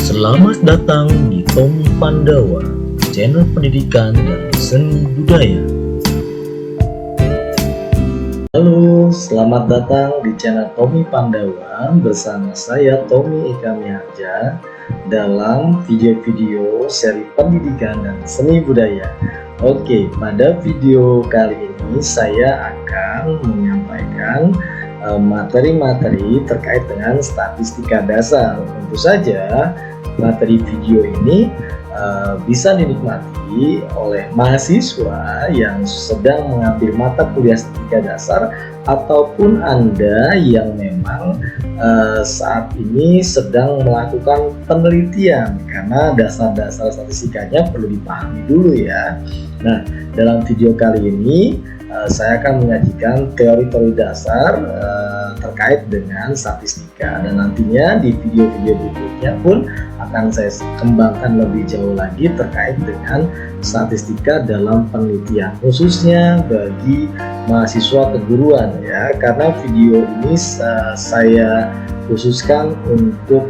Selamat datang di Tommy Pandawa, channel pendidikan dan seni budaya. Halo, selamat datang di channel Tommy Pandawa bersama saya Tommy Eka Miharja dalam video-video seri pendidikan dan seni budaya. Oke, pada video kali ini saya akan menyampaikan materi-materi terkait dengan statistika dasar. Tentu saja materi video ini bisa dinikmati oleh mahasiswa yang sedang mengambil mata kuliah statistika dasar ataupun Anda yang memang saat ini sedang melakukan penelitian, karena dasar-dasar statistikanya perlu dipahami dulu ya. Nah, dalam video kali ini saya akan menyajikan teori-teori dasar terkait dengan statistika, dan nantinya di video-video berikutnya pun akan saya kembangkan lebih jauh lagi terkait dengan statistika dalam penelitian, khususnya bagi mahasiswa keguruan ya, karena video ini saya khususkan untuk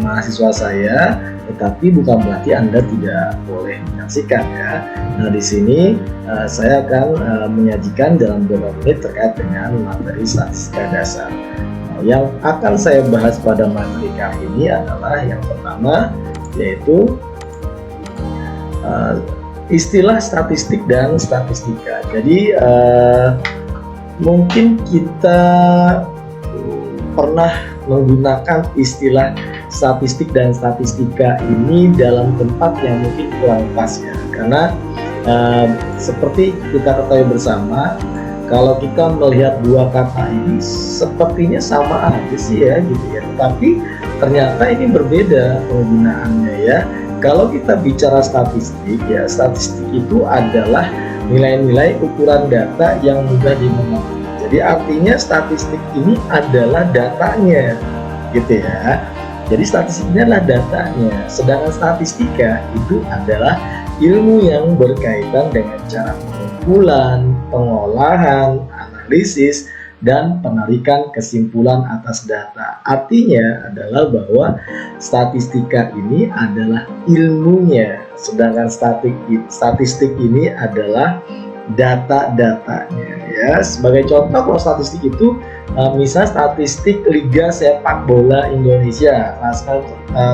mahasiswa saya, tetapi bukan berarti Anda tidak boleh menyaksikan ya. Nah, di sini saya akan menyajikan dalam beberapa menit terkait dengan materi statistika dasar. Yang akan saya bahas pada materi kali ini adalah yang pertama, yaitu istilah statistik dan statistika. Jadi mungkin kita pernah menggunakan istilah statistik dan statistika ini dalam tempat yang mungkin kurang pas ya, karena seperti kita ketahui bersama, kalau kita melihat dua kata ini sepertinya sama aja sih ya gitu ya, tapi ternyata ini berbeda penggunaannya ya. Kalau kita bicara statistik ya, statistik itu adalah nilai-nilai ukuran data yang mudah dimengerti. Jadi artinya statistik ini adalah datanya gitu ya. Jadi statistik ini adalah datanya, sedangkan statistika itu adalah ilmu yang berkaitan dengan cara pengumpulan, pengolahan, analisis, dan penarikan kesimpulan atas data. Artinya adalah bahwa statistika ini adalah ilmunya, sedangkan statistik ini adalah data-datanya ya. Sebagai contoh, kalau statistik itu misal statistik Liga Sepak Bola Indonesia klasemen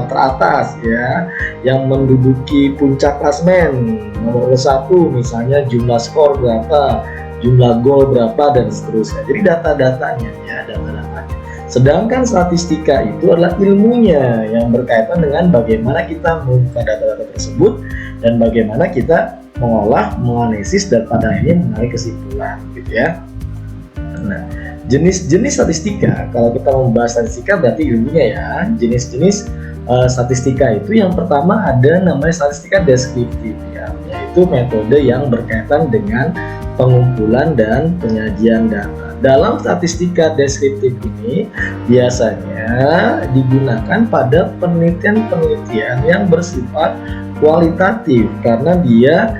teratas ya, yang menduduki puncak klasemen nomor 1, misalnya jumlah skor berapa, jumlah gol berapa, dan seterusnya. Jadi data-datanya ya, data-datanya. Sedangkan statistika itu adalah ilmunya yang berkaitan dengan bagaimana kita mengumpulkan data-data tersebut dan bagaimana kita mengolah, menganalisis, dan pada akhirnya menarik kesimpulan gitu ya. Nah, jenis-jenis statistika, kalau kita membahas statistika berarti ilmunya ya. Jenis-jenis statistika itu yang pertama ada namanya statistika deskriptif ya, yaitu metode yang berkaitan dengan pengumpulan dan penyajian data. Dalam statistika deskriptif ini biasanya digunakan pada penelitian-penelitian yang bersifat kualitatif, karena dia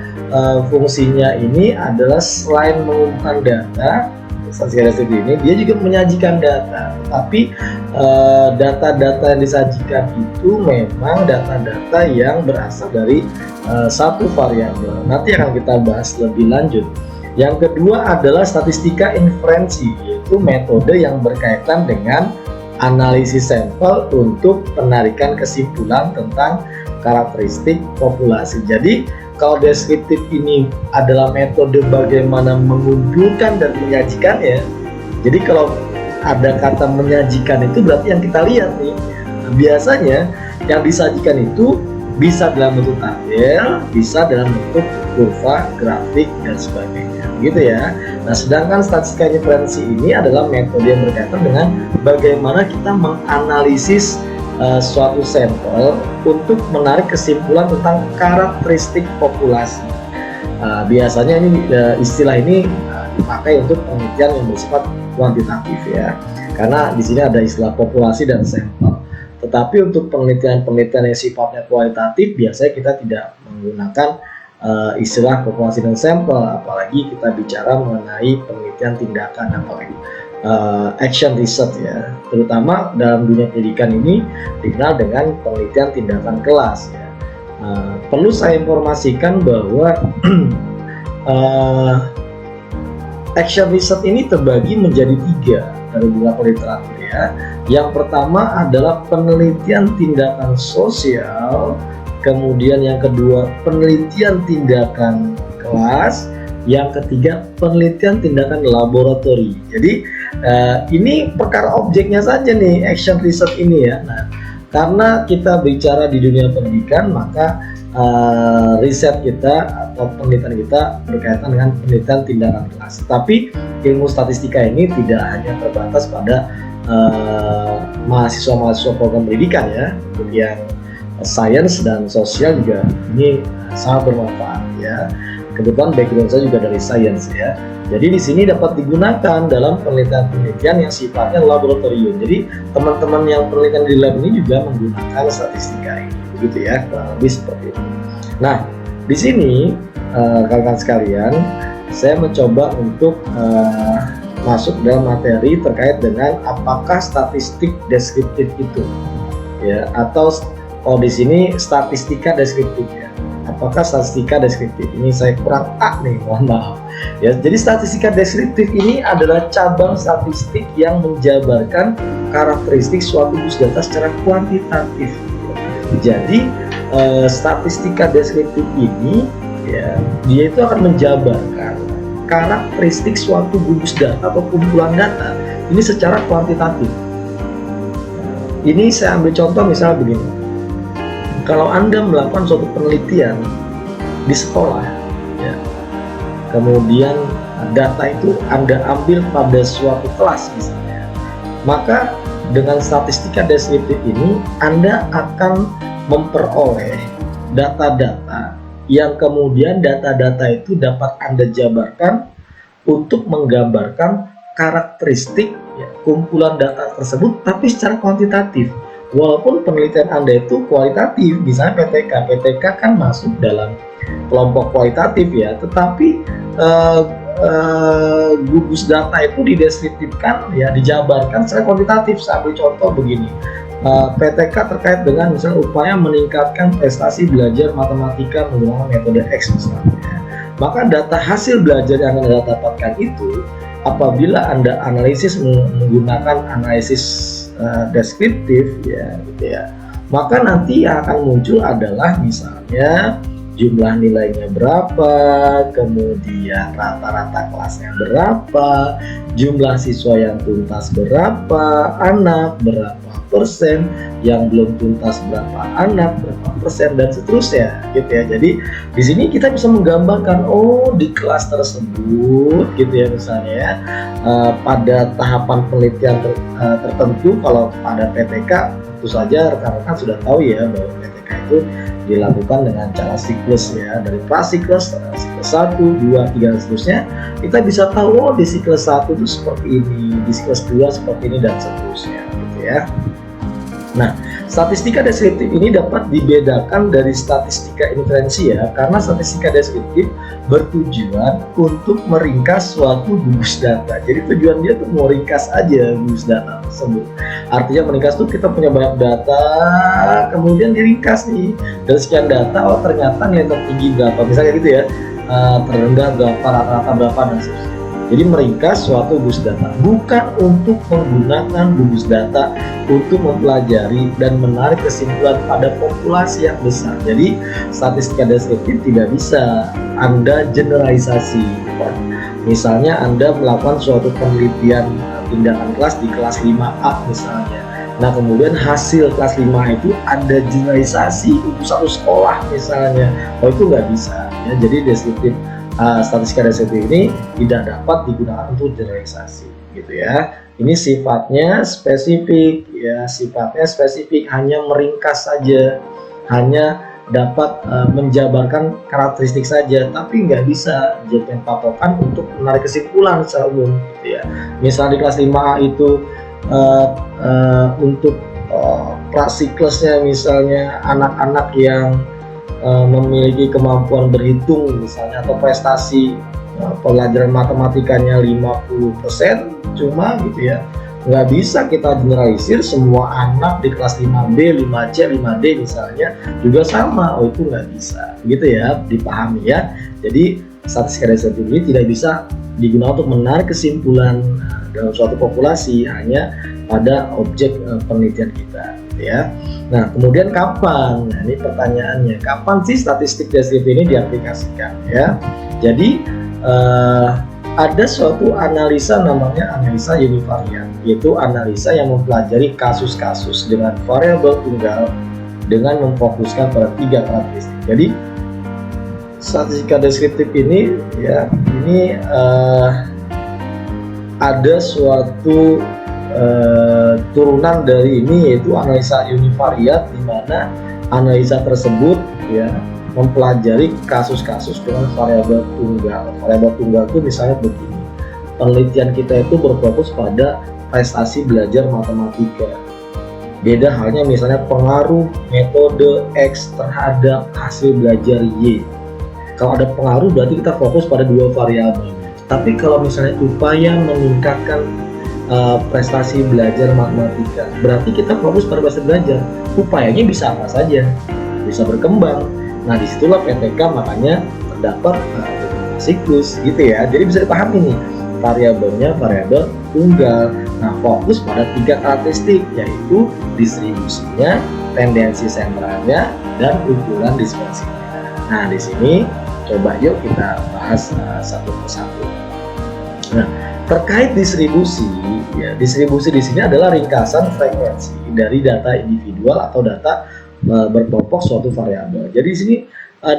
fungsinya ini adalah selain mengumpulkan data, statistika deskriptif ini dia juga menyajikan data, tapi data-data yang disajikan itu memang data-data yang berasal dari satu variabel. Nanti akan kita bahas lebih lanjut. Yang kedua adalah statistika inferensi, yaitu metode yang berkaitan dengan analisis sampel untuk penarikan kesimpulan tentang karakteristik populasi. Jadi kalau deskriptif ini adalah metode bagaimana mengumpulkan dan menyajikannya. Jadi kalau ada kata menyajikan itu berarti yang kita lihat nih. Biasanya yang disajikan itu bisa dalam bentuk tabel, bisa dalam bentuk kurva, grafik, dan sebagainya gitu ya. Nah, sedangkan statistika inferensi ini adalah metode yang berkaitan dengan bagaimana kita menganalisis suatu sampel untuk menarik kesimpulan tentang karakteristik populasi. Biasanya ini istilah ini dipakai untuk penelitian yang bersifat kuantitatif ya, karena di sini ada istilah populasi dan sampel. Tetapi untuk penelitian-penelitian yang sifatnya kualitatif biasanya kita tidak menggunakan istilah populasi dan sampel, apalagi kita bicara mengenai penelitian tindakan, apalagi action research ya, terutama dalam dunia pendidikan ini dikenal dengan penelitian tindakan kelas ya. Perlu saya informasikan bahwa action research ini terbagi menjadi 3 dari beberapa literatur ya. Yang pertama adalah penelitian tindakan sosial, kemudian yang kedua penelitian tindakan kelas, yang ketiga penelitian tindakan laboratori. Jadi ini perkara objeknya saja nih action research ini ya. Nah, karena kita bicara di dunia pendidikan, maka riset kita atau penelitian kita berkaitan dengan penelitian tindakan kelas. Tapi ilmu statistika ini tidak hanya terbatas pada mahasiswa-mahasiswa program pendidikan ya, yang sains dan sosial juga ini sangat bermanfaat ya. Kebetulan background saya juga dari sains ya. Jadi di sini dapat digunakan dalam penelitian-penelitian yang sifatnya laboratorium. Jadi teman-teman yang penelitian di lab ini juga menggunakan statistika ini, begitu ya, lebih seperti itu. Nah, di sini rekan-rekan sekalian, saya mencoba untuk masuk dalam materi terkait dengan apakah statistik deskriptif itu, ya, atau di sini statistika deskriptif ya. Apakah statistika deskriptif ini saya kurang nih, mohon maaf ya. Jadi statistika deskriptif ini adalah cabang statistik yang menjabarkan karakteristik suatu bus data secara kuantitatif. Jadi statistika deskriptif ini ya, dia itu akan menjabarkan karakteristik suatu gugus data atau kumpulan data ini secara kuantitatif. Ini saya ambil contoh misalnya begini. Kalau Anda melakukan suatu penelitian di sekolah, ya, kemudian data itu Anda ambil pada suatu kelas misalnya, maka dengan statistika deskriptif ini Anda akan memperoleh data-data yang kemudian data-data itu dapat Anda jabarkan untuk menggambarkan karakteristik ya, kumpulan data tersebut, tapi secara kuantitatif. Walaupun penelitian Anda itu kualitatif, misalnya PTK kan masuk dalam kelompok kualitatif ya, tetapi gugus data itu dideskriptifkan ya, dijabarkan secara kuantitatif. Saya ambil contoh begini, PTK terkait dengan misalnya upaya meningkatkan prestasi belajar matematika menggunakan metode X misalnya. Maka data hasil belajar yang Anda dapatkan itu, apabila Anda analisis menggunakan analisis deskriptif ya, gitu ya, maka nanti yang akan muncul adalah misalnya jumlah nilainya berapa, kemudian rata-rata kelasnya berapa, jumlah siswa yang tuntas berapa anak, berapa persen, yang belum tuntas berapa anak, berapa persen, dan seterusnya gitu ya. Jadi di sini kita bisa menggambarkan, oh di kelas tersebut gitu ya, misalnya ya, pada tahapan penelitian tertentu. Kalau pada PTK tentu saja rekan-rekan sudah tahu ya bahwa PTK itu dilakukan dengan cara siklus ya, dari prasiklus, siklus 1, 2, 3 dan seterusnya. Kita bisa tahu oh di siklus 1 itu seperti ini, di siklus 2 seperti ini dan seterusnya gitu ya. Nah, statistika deskriptif ini dapat dibedakan dari statistika inferensi ya, karena statistika deskriptif bertujuan untuk meringkas suatu gugus data. Jadi tujuan dia tuh mau ringkas aja gugus data tersebut. Artinya meringkas tuh kita punya banyak data, kemudian diringkas nih dari sekian data, oh ternyata nilai tertinggi berapa, misalnya gitu ya, terendah berapa, rata-rata berapa dan seterusnya. Jadi meringkas suatu gugus data, bukan untuk menggunakan gugus data untuk mempelajari dan menarik kesimpulan pada populasi yang besar. Jadi statistika deskriptif tidak bisa Anda generalisasi. Misalnya Anda melakukan suatu penelitian tindakan kelas di kelas 5A misalnya. Nah kemudian hasil kelas 5 itu Anda generalisasi untuk satu sekolah misalnya. Oh itu nggak bisa ya. Jadi deskriptif statistika deskriptif ini tidak dapat digunakan untuk generalisasi gitu ya. Ini sifatnya spesifik ya, sifatnya spesifik, hanya meringkas saja, hanya dapat menjabarkan karakteristik saja, tapi nggak bisa dijadikan patokan untuk menarik kesimpulan secara umum gitu ya. Misal di kelas 5A itu untuk prasiklusnya misalnya anak-anak yang memiliki kemampuan berhitung misalnya, atau prestasi pelajaran matematikanya 50%, Cuma gitu ya, nggak bisa kita generalisir semua anak di kelas 5B, 5C, 5D misalnya juga sama. Itu nggak bisa gitu ya, dipahami ya. Jadi statistika deskriptif ini tidak bisa digunakan untuk menarik kesimpulan dalam suatu populasi hanya pada objek penelitian kita gitu ya. Nah kemudian kapan? Nah ini pertanyaannya, kapan sih statistik deskriptif ini diaplikasikan ya? Jadi ada suatu analisa namanya analisa univariat, yaitu analisa yang mempelajari kasus-kasus dengan variabel tunggal dengan memfokuskan pada 3 karakteristik. Jadi statistika deskriptif ini ya, ini ada suatu turunan dari ini, yaitu analisa univariat, di mana analisa tersebut ya mempelajari kasus-kasus dengan variabel tunggal. Variabel tunggal itu misalnya begini, penelitian kita itu berfokus pada prestasi belajar matematika. Beda halnya misalnya pengaruh metode X terhadap hasil belajar Y. Kalau ada pengaruh berarti kita fokus pada 2 variabel. Tapi kalau misalnya upaya meningkatkan prestasi belajar matematika, berarti kita fokus pada prestasi belajar. Upayanya bisa apa saja, bisa berkembang. Nah disitulah PTK makanya terdapat siklus gitu ya. Jadi bisa dipahami nih, variabelnya variabel tunggal. Nah fokus pada 3 karakteristik, yaitu distribusinya, tendensi sentralnya, dan ukuran dispersinya. Nah di sini coba yuk kita bahas satu persatu. Nah terkait distribusi, ya distribusi di sini adalah ringkasan frekuensi dari data individual atau data berkelompok suatu variabel. Jadi di sini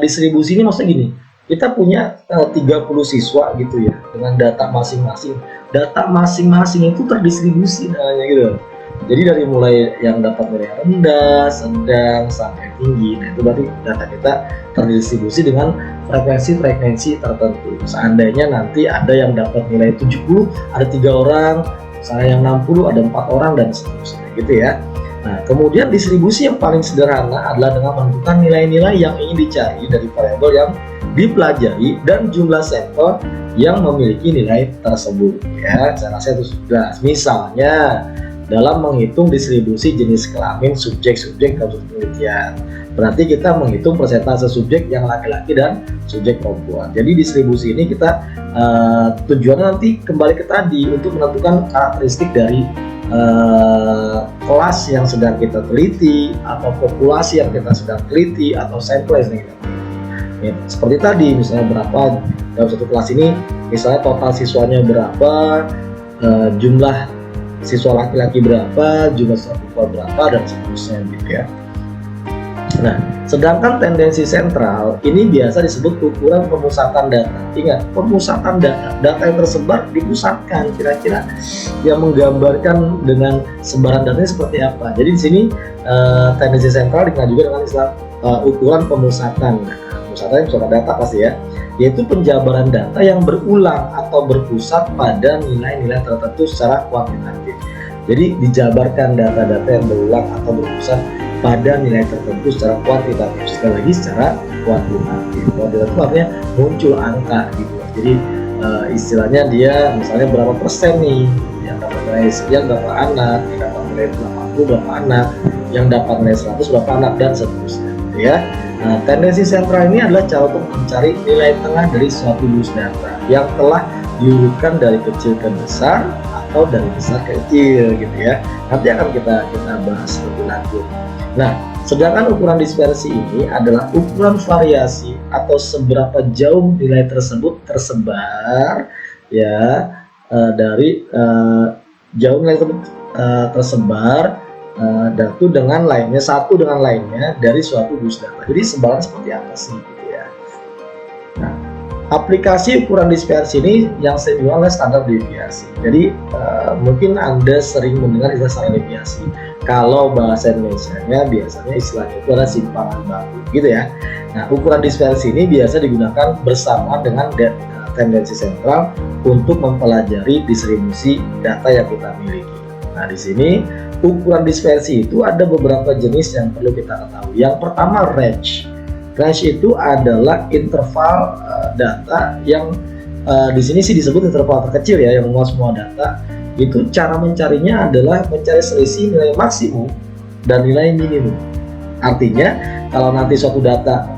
distribusi ini maksudnya gini, kita punya 30 siswa gitu ya, dengan data masing-masing. Data masing-masing itu terdistribusi namanya gitu. Jadi dari mulai yang dapat nilai rendah, sedang, sampai tinggi. Nah itu berarti data kita terdistribusi dengan frekuensi-frekuensi tertentu. Seandainya nanti ada yang dapat nilai 70, ada 3 orang, misalnya yang 60 ada 4 orang dan seterusnya gitu ya. Nah kemudian distribusi yang paling sederhana adalah dengan menentukan nilai-nilai yang ingin dicari dari variabel yang dipelajari dan jumlah sampel yang memiliki nilai tersebut ya. Saya rasa itu sudah. Misalnya dalam menghitung distribusi jenis kelamin subjek-subjek dalam penelitian, berarti kita menghitung persentase subjek yang laki-laki dan subjek perempuan. Jadi distribusi ini kita tujuannya nanti kembali ke tadi untuk menentukan karakteristik dari kelas yang sedang kita teliti, atau populasi yang kita sedang teliti, atau sampel yang kita teliti. Ya, seperti tadi misalnya berapa dalam satu kelas ini, misalnya total siswanya berapa, jumlah siswa laki-laki berapa, jumlah siswa perempuan berapa, dan seterusnya gitu ya. Nah, sedangkan tendensi sentral ini biasa disebut ukuran pemusatan data. Ingat, pemusatan data yang tersebar dipusatkan, kira-kira yang menggambarkan dengan sebaran datanya seperti apa. Jadi di sini tendensi sentral dikenal juga dengan istilah ukuran pemusatan. Pemusatan pusat data pasti ya, yaitu penjabaran data yang berulang atau berpusat pada nilai-nilai tertentu secara kuantitatif. Jadi dijabarkan data-data yang berulang atau berpusat pada nilai tertentu secara kuantitatif. Sekali lagi secara kuantitatif. Kuantitatif artinya muncul angka gitu. Jadi istilahnya dia misalnya berapa persen nih yang dapat nilai sekian berapa anak, yang dapat nilai 80 berapa anak, yang dapat nilai 100 berapa anak, dan seterusnya gitu ya. Nah, tendensi sentral ini adalah cara untuk mencari nilai tengah dari suatu dus data yang telah diurutkan dari kecil ke besar atau dari besar ke kecil gitu ya. Nanti akan kita bahas lebih lanjut. Nah, sedangkan ukuran dispersi ini adalah ukuran variasi atau seberapa jauh nilai tersebut tersebar ya, dari jauh nilai tersebut tersebar satu dengan lainnya dari suatu dus data. Jadi sebaran seperti apa sih gitu ya. Nah, aplikasi ukuran dispersi ini yang saya bilang adalah standar deviasi. Jadi mungkin Anda sering mendengar istilah standar deviasi. Kalau bahasa Indonesianya biasanya istilahnya itu adalah simpangan baku gitu ya. Nah, ukuran dispersi ini biasa digunakan bersama dengan tendensi sentral untuk mempelajari distribusi data yang kita miliki. Nah, di sini ukuran dispersi itu ada beberapa jenis yang perlu kita ketahui. Yang pertama range. Range itu adalah interval data yang di sini sih disebut interval terkecil ya, yang memuat semua data. Itu cara mencarinya adalah mencari selisih nilai maksimum dan nilai minimum. Artinya kalau nanti suatu data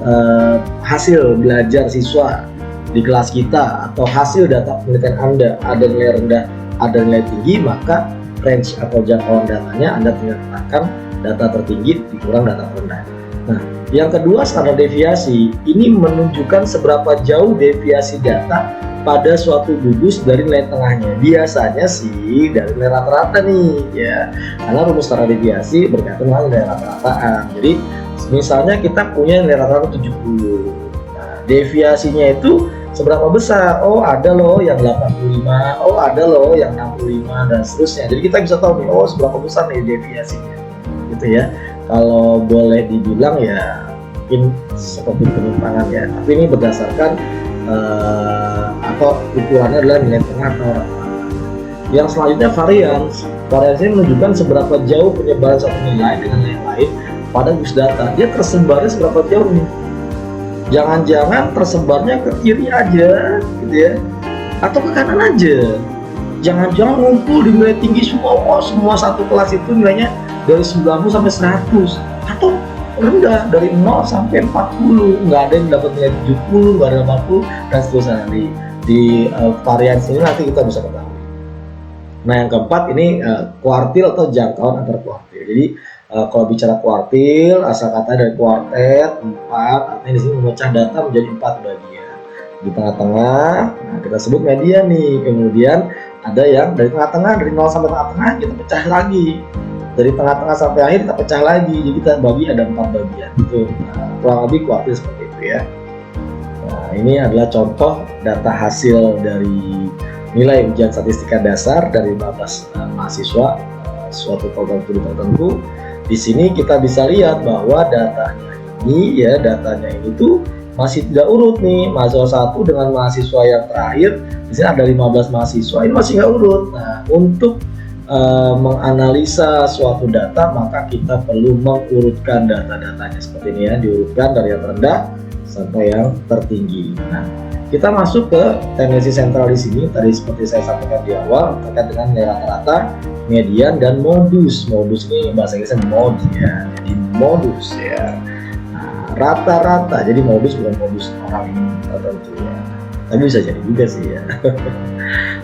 hasil belajar siswa di kelas kita atau hasil data penelitian Anda ada nilai rendah, ada nilai tinggi, maka range atau jangkauan datanya Anda tinggal letakkan data tertinggi dikurang data terendah. Nah, yang kedua standar deviasi ini menunjukkan seberapa jauh deviasi data pada suatu gugus dari nilai tengahnya. Biasanya sih dari nilai rata-rata nih ya, karena rumus standar deviasi berkaitan dengan nilai rata-rataan. Jadi misalnya kita punya nilai rata-rata 70, nah deviasinya itu seberapa besar? Oh ada loh yang 85, oh ada loh yang 65 dan seterusnya. Jadi kita bisa tahu nih, oh seberapa besar nih deviasinya gitu ya. Kalau boleh dibilang ya mungkin seperti penyimpangan ya, tapi ini berdasarkan atau ukurannya adalah nilai tengah atau rata-rata. Yang selanjutnya varians. Varians ini menunjukkan seberapa jauh penyebaran satu nilai dengan yang lain pada gugus data. Dia tersebarnya seberapa jauh nih? Jangan-jangan tersebarnya ke kiri aja gitu ya, atau ke kanan aja. Jangan-jangan ngumpul di nilai tinggi semua satu kelas itu nilainya dari 90 sampai 100, atau rendah dari 0 sampai 40, nggak ada yang dapat nilai 70, nggak ada 80 dan seterusnya. Di varians ini nanti kita bisa ketahui. Nah yang keempat ini kuartil atau jangkauan antar kuartil. Jadi kalau bicara kuartil, asal kata dari kuartet 4, artinya di sini memecah data menjadi 4 bagian. Di tengah-tengah, nah kita sebut median nih. Kemudian ada yang dari tengah-tengah, dari 0 sampai tengah-tengah kita pecah lagi. Dari tengah-tengah sampai akhir kita pecah lagi, jadi kita bagi ada 4 bagian. Itu kurang lebih kuartil seperti itu ya. Nah ini adalah contoh data hasil dari nilai ujian statistika dasar dari 15 mahasiswa suatu program studi tertentu. Di sini kita bisa lihat bahwa datanya ini tuh masih tidak urut nih, mahasiswa 1 dengan mahasiswa yang terakhir. Di sini ada 15 mahasiswa, ini masih nggak urut. Nah untuk menganalisa suatu data, maka kita perlu mengurutkan data-datanya seperti ini ya, diurutkan dari yang rendah sampai yang tertinggi. Nah, kita masuk ke tendensi sentral di sini. Tadi seperti saya sampaikan di awal terkait dengan nilai rata-rata, median dan modus. Modus ini bahasa Inggrisnya mod ya, jadi modus ya. Nah, rata-rata, jadi modus bukan modus orang tertentu ya. Tapi bisa jadi juga sih ya.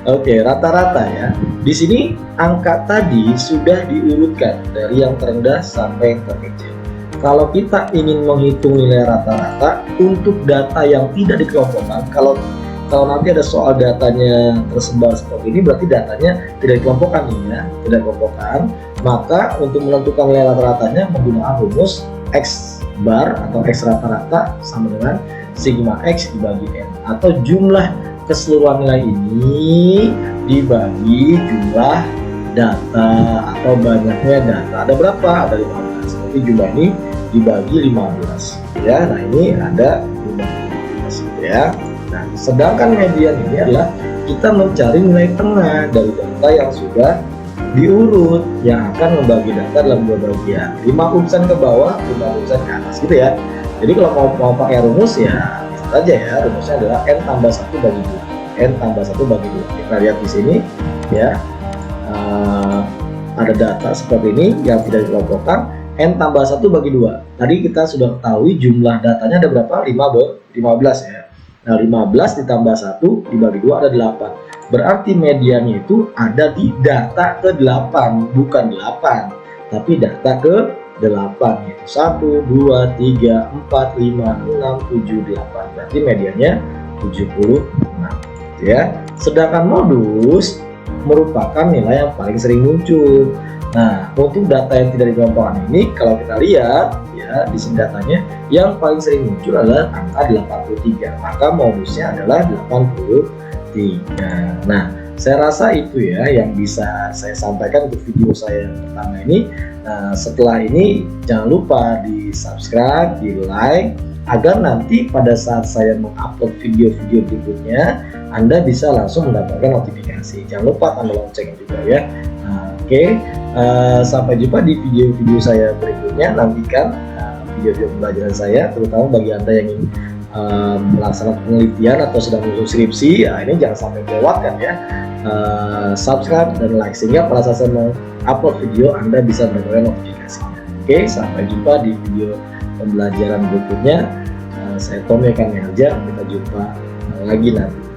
Oke, rata-rata ya. Di sini angka tadi sudah diurutkan dari yang terendah sampai yang terkecil. Kalau kita ingin menghitung nilai rata-rata untuk data yang tidak dikelompokkan, kalau nanti ada soal datanya tersebar seperti ini, berarti datanya tidak dikelompokkan nih ya, tidak dikelompokkan. Maka untuk menentukan nilai rata-ratanya menggunakan rumus X bar atau X rata-rata sama dengan sigma X dibagi N, atau jumlah keseluruhan nilai ini dibagi jumlah data atau banyaknya data. Ada berapa? Ada 15. Berarti jumlah ini dibagi 15 ya. Nah ini ada 15 ya. Nah sedangkan median ini adalah kita mencari nilai tengah dari data yang sudah diurut, yang akan membagi data dalam 2 bagian, 5 urusan ke bawah, 5 urusan ke atas gitu ya. Jadi kalau mau pakai rumus ya bisa saja ya, rumusnya adalah N tambah 1 bagi 2. N tambah 1 bagi 2. Kita lihat di sini ya, ada data seperti ini yang tidak dikelompokkan, N tambah 1 bagi 2. Tadi kita sudah ketahui jumlah datanya ada berapa? 15 ya. Nah 15 ditambah 1 dibagi 2 ada 8. Berarti mediannya itu ada di data ke-8, bukan 8, tapi data ke-8 yaitu 1, 2, 3, 4, 5, 6, 7, 8. Berarti mediannya 76 ya. Sedangkan modus merupakan nilai yang paling sering muncul. Nah, untuk data yang tidak dikelompokkan ini, kalau kita lihat ya di sini datanya yang paling sering muncul adalah angka 83. Maka modusnya adalah 83. Nah, saya rasa itu ya yang bisa saya sampaikan untuk video saya yang pertama ini. Nah, setelah ini jangan lupa di subscribe, di like, agar nanti pada saat saya mengupload video-video berikutnya Anda bisa langsung mendapatkan notifikasi. Jangan lupa tambah lonceng juga ya. Nah, oke. Sampai jumpa di video-video saya berikutnya. Nantikan video-video pembelajaran saya, terutama bagi Anda yang ingin melaksanakan penelitian atau sedang menyusun skripsi, ya ini jangan sampai melewatkan ya. Subscribe dan like sehingga pada saat saya mengupload video Anda bisa mendapatkan notifikasinya. Oke, sampai jumpa di video pembelajaran berikutnya. Saya Tommy Kanialja, kita jumpa lagi nanti.